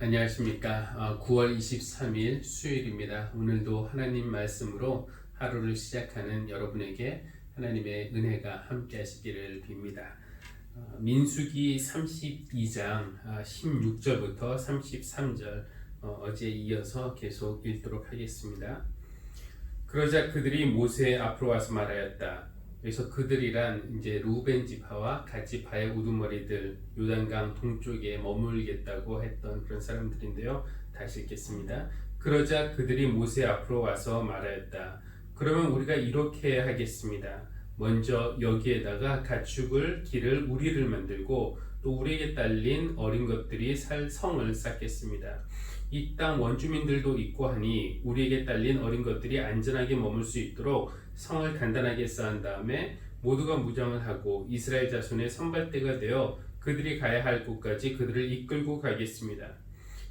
안녕하십니까. 9월 23일 수요일입니다. 오늘도 하나님 말씀으로 하루를 시작하는 여러분에게 하나님의 은혜가 함께 하시기를 빕니다. 민수기 32장 16절부터 33절 어제 이어서 계속 읽도록 하겠습니다. 그러자 그들이 모세 앞으로 와서 말하였다. 그래서 그들이란 이제 루벤 지파와 갓 지파의 우두머리들, 요단강 동쪽에 머물겠다고 했던 그런 사람들인데요. 다시 읽겠습니다. 그러자 그들이 모세 앞으로 와서 말하였다. 그러면 우리가 이렇게 하겠습니다. 먼저 여기에다가 가축을 기를 우리를 만들고 또 우리에게 딸린 어린 것들이 살 성을 쌓겠습니다. 이 땅 원주민들도 있고 하니 우리에게 딸린 어린 것들이 안전하게 머물 수 있도록 성을 단단하게 쌓은 다음에 모두가 무장을 하고 이스라엘 자손의 선발대가 되어 그들이 가야 할 곳까지 그들을 이끌고 가겠습니다.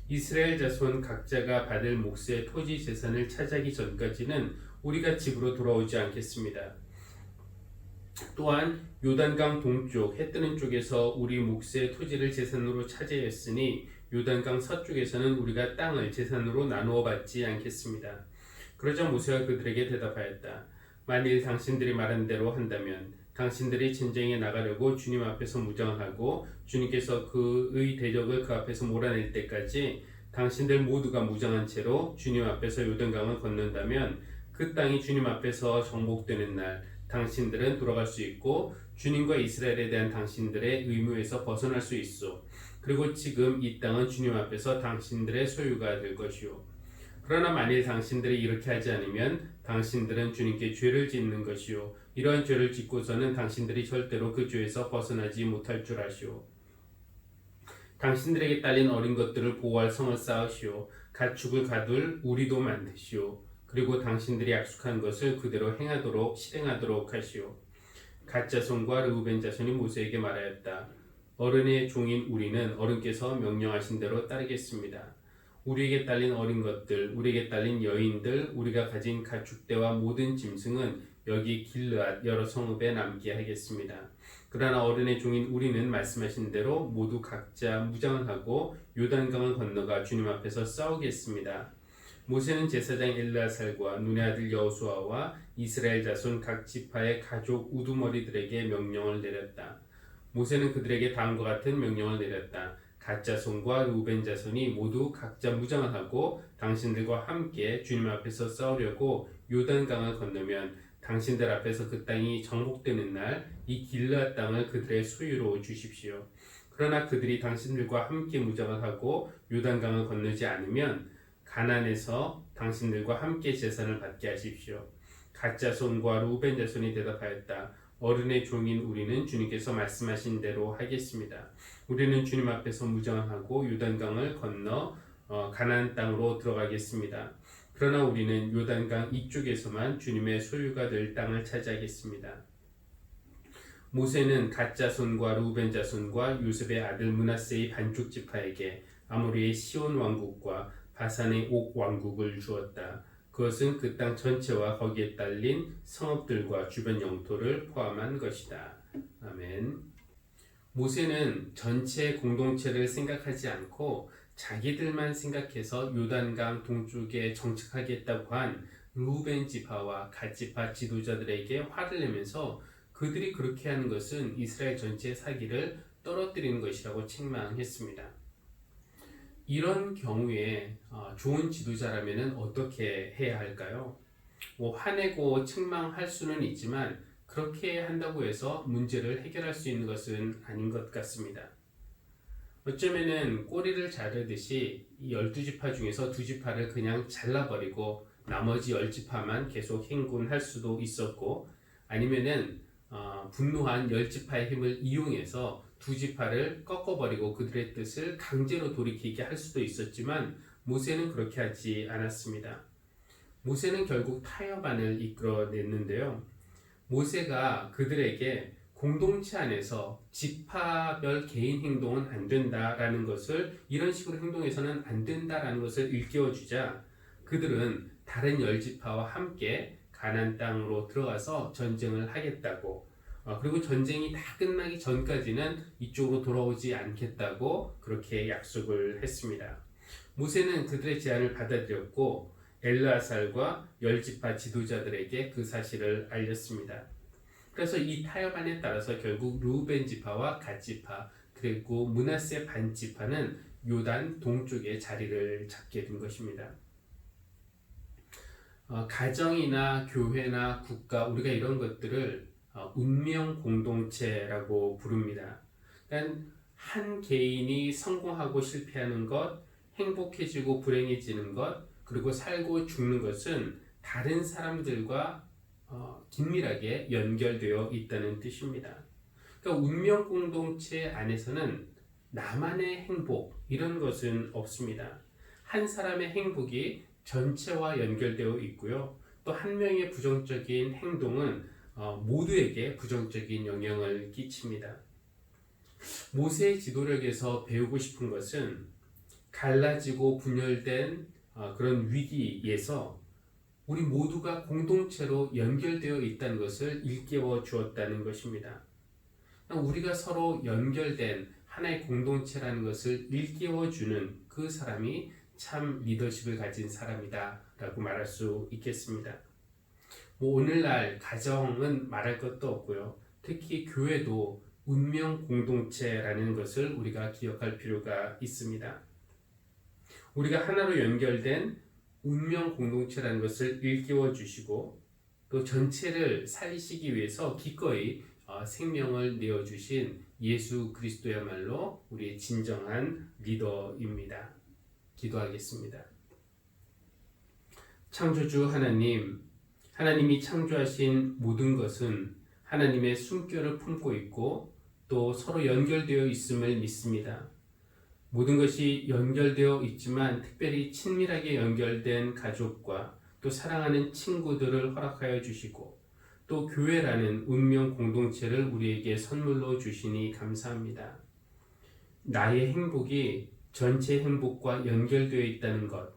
이스라엘 자손 각자가 받을 몫의 토지 재산을 차지하기 전까지는 우리가 집으로 돌아오지 않겠습니다. 또한 요단강 동쪽 해 뜨는 쪽에서 우리 몫의 토지를 재산으로 차지했으니 요단강 서쪽에서는 우리가 땅을 재산으로 나누어 받지 않겠습니다. 그러자 모세가 그들에게 대답하였다. 만일 당신들이 말한 대로 한다면 당신들이 전쟁에 나가려고 주님 앞에서 무장하고 주님께서 그의 대적을 그 앞에서 몰아낼 때까지 당신들 모두가 무장한 채로 주님 앞에서 요단강을 건넌다면 그 땅이 주님 앞에서 정복되는 날 당신들은 돌아갈 수 있고 주님과 이스라엘에 대한 당신들의 의무에서 벗어날 수 있어. 그리고 지금 이 땅은 주님 앞에서 당신들의 소유가 될 것이요. 그러나 만일 당신들이 이렇게 하지 않으면 당신들은 주님께 죄를 짓는 것이요. 이러한 죄를 짓고서는 당신들이 절대로 그 죄에서 벗어나지 못할 줄 아시오. 당신들에게 딸린 어린 것들을 보호할 성을 쌓으시오. 가축을 가둘 우리도 만드시오. 그리고 당신들이 약속한 것을 그대로 실행하도록 하시오. 갓 자손과 르우벤 자손이 모세에게 말하였다. 어른의 종인 우리는 어른께서 명령하신 대로 따르겠습니다. 우리에게 딸린 어린 것들, 우리에게 딸린 여인들, 우리가 가진 가축대와 모든 짐승은 여기 길르앗 여러 성읍에 남게 하겠습니다. 그러나 어른의 종인 우리는 말씀하신 대로 모두 각자 무장을 하고 요단강을 건너가 주님 앞에서 싸우겠습니다. 모세는 제사장 엘르아살과 눈의 아들 여호수아와 이스라엘 자손 각 지파의 가족 우두머리들에게 명령을 내렸다. 모세는 그들에게 다음과 같은 명령을 내렸다. 갓 자손과 루벤 자손이 모두 각자 무장을 하고 당신들과 함께 주님 앞에서 싸우려고 요단강을 건너면 당신들 앞에서 그 땅이 정복되는 날 이 길르앗 땅을 그들의 소유로 주십시오. 그러나 그들이 당신들과 함께 무장을 하고 요단강을 건너지 않으면 가나안에서 당신들과 함께 재산을 받게 하십시오. 갓 자손과 루벤 자손이 대답하였다. 어른의 종인 우리는 주님께서 말씀하신 대로 하겠습니다. 우리는 주님 앞에서 무장하고 요단강을 건너 가나안 땅으로 들어가겠습니다. 그러나 우리는 요단강 이쪽에서만 주님의 소유가 될 땅을 차지하겠습니다. 모세는 갓 자손과 루벤 자손과 요셉의 아들 므낫세의 반쪽 지파에게 아모리의 시온 왕국과 바산의 옥 왕국을 주었다. 그것은 그 땅 전체와 거기에 딸린 성읍들과 주변 영토를 포함한 것이다. 아멘. 모세는 전체 공동체를 생각하지 않고 자기들만 생각해서 요단강 동쪽에 정착하겠다고 한 루벤 지파와 갓 지파 지도자들에게 화를 내면서 그들이 그렇게 하는 것은 이스라엘 전체의 사기를 떨어뜨리는 것이라고 책망했습니다. 이런 경우에 좋은 지도자라면 어떻게 해야 할까요? 화내고 책망할 수는 있지만 그렇게 한다고 해서 문제를 해결할 수 있는 것은 아닌 것 같습니다. 어쩌면은 꼬리를 자르듯이 이 12지파 중에서 2지파를 그냥 잘라버리고 나머지 10지파만 계속 행군할 수도 있었고, 아니면은 분노한 10지파의 힘을 이용해서 2지파를 꺾어버리고 그들의 뜻을 강제로 돌이키게 할 수도 있었지만 모세는 그렇게 하지 않았습니다. 모세는 결국 타협안을 이끌어냈는데요. 모세가 그들에게 공동체 안에서 지파별 개인 행동은 안 된다라는 것을, 이런 식으로 행동해서는 안 된다라는 것을 일깨워주자 그들은 다른 10지파와 함께 가나안 땅으로 들어가서 전쟁을 하겠다고, 그리고 전쟁이 다 끝나기 전까지는 이쪽으로 돌아오지 않겠다고 그렇게 약속을 했습니다. 모세는 그들의 제안을 받아들였고 엘르아살과 열 지파 지도자들에게 그 사실을 알렸습니다. 그래서 이 타협안에 따라서 결국 루벤 지파와 갓 지파 그리고 므낫세 반 지파는 요단 동쪽에 자리를 잡게 된 것입니다. 가정이나 교회나 국가 우리가 이런 것들을 운명 공동체라고 부릅니다. 그러니까 한 개인이 성공하고 실패하는 것, 행복해지고 불행해지는 것, 그리고 살고 죽는 것은 다른 사람들과 긴밀하게 연결되어 있다는 뜻입니다. 그러니까 운명 공동체 안에서는 나만의 행복 이런 것은 없습니다. 한 사람의 행복이 전체와 연결되어 있고요. 또 한 명의 부정적인 행동은 모두에게 부정적인 영향을 끼칩니다. 모세의 지도력에서 배우고 싶은 것은 갈라지고 분열된 그런 위기에서 우리 모두가 공동체로 연결되어 있다는 것을 일깨워 주었다는 것입니다. 우리가 서로 연결된 하나의 공동체라는 것을 일깨워 주는 그 사람이 참 리더십을 가진 사람이다 라고 말할 수 있겠습니다. 오늘날 가정은 말할 것도 없고요. 특히 교회도 운명 공동체라는 것을 우리가 기억할 필요가 있습니다. 우리가 하나로 연결된 운명 공동체라는 것을 일깨워 주시고 또 전체를 살리시기 위해서 기꺼이 생명을 내어주신 예수 그리스도야말로 우리의 진정한 리더입니다. 기도하겠습니다. 창조주 하나님, 하나님이 창조하신 모든 것은 하나님의 숨결을 품고 있고 또 서로 연결되어 있음을 믿습니다. 모든 것이 연결되어 있지만 특별히 친밀하게 연결된 가족과 또 사랑하는 친구들을 허락하여 주시고 또 교회라는 운명 공동체를 우리에게 선물로 주시니 감사합니다. 나의 행복이 전체 행복과 연결되어 있다는 것,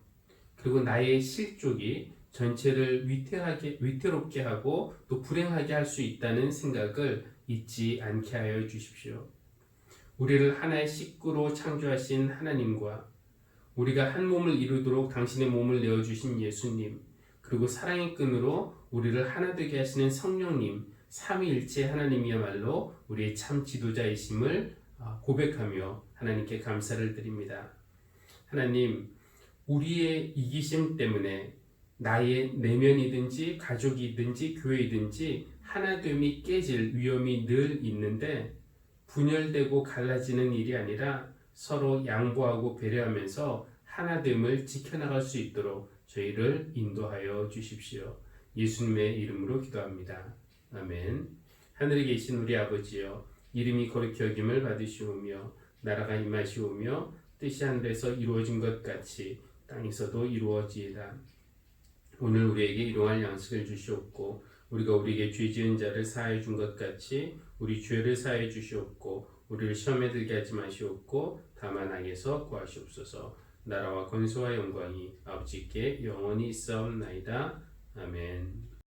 그리고 나의 실족이 전체를 위태롭게 하고 또 불행하게 할 수 있다는 생각을 잊지 않게 하여 주십시오. 우리를 하나의 식구로 창조하신 하나님과 우리가 한 몸을 이루도록 당신의 몸을 내어주신 예수님, 그리고 사랑의 끈으로 우리를 하나 되게 하시는 성령님, 삼위일체 하나님이야말로 우리의 참 지도자이심을 고백하며 하나님께 감사를 드립니다. 하나님, 우리의 이기심 때문에 나의 내면이든지 가족이든지 교회이든지 하나됨이 깨질 위험이 늘 있는데 분열되고 갈라지는 일이 아니라 서로 양보하고 배려하면서 하나됨을 지켜나갈 수 있도록 저희를 인도하여 주십시오. 예수님의 이름으로 기도합니다. 아멘. 하늘에 계신 우리 아버지여, 이름이 거룩히 여김을 받으시오며 나라가 임하시오며 뜻이 하늘에서 이루어진 것 같이 땅에서도 이루어지이다. 오늘 우리에게 일용할 양식을 주시옵고 우리가 우리에게 죄 지은 자를 사하여 준 것 같이 우리 죄를 사하여 주시옵고 우리를 시험에 들게 하지 마시옵고 다만 악에서 구하시옵소서. 나라와 권세와 영광이 아버지께 영원히 있사옵나이다. 아멘.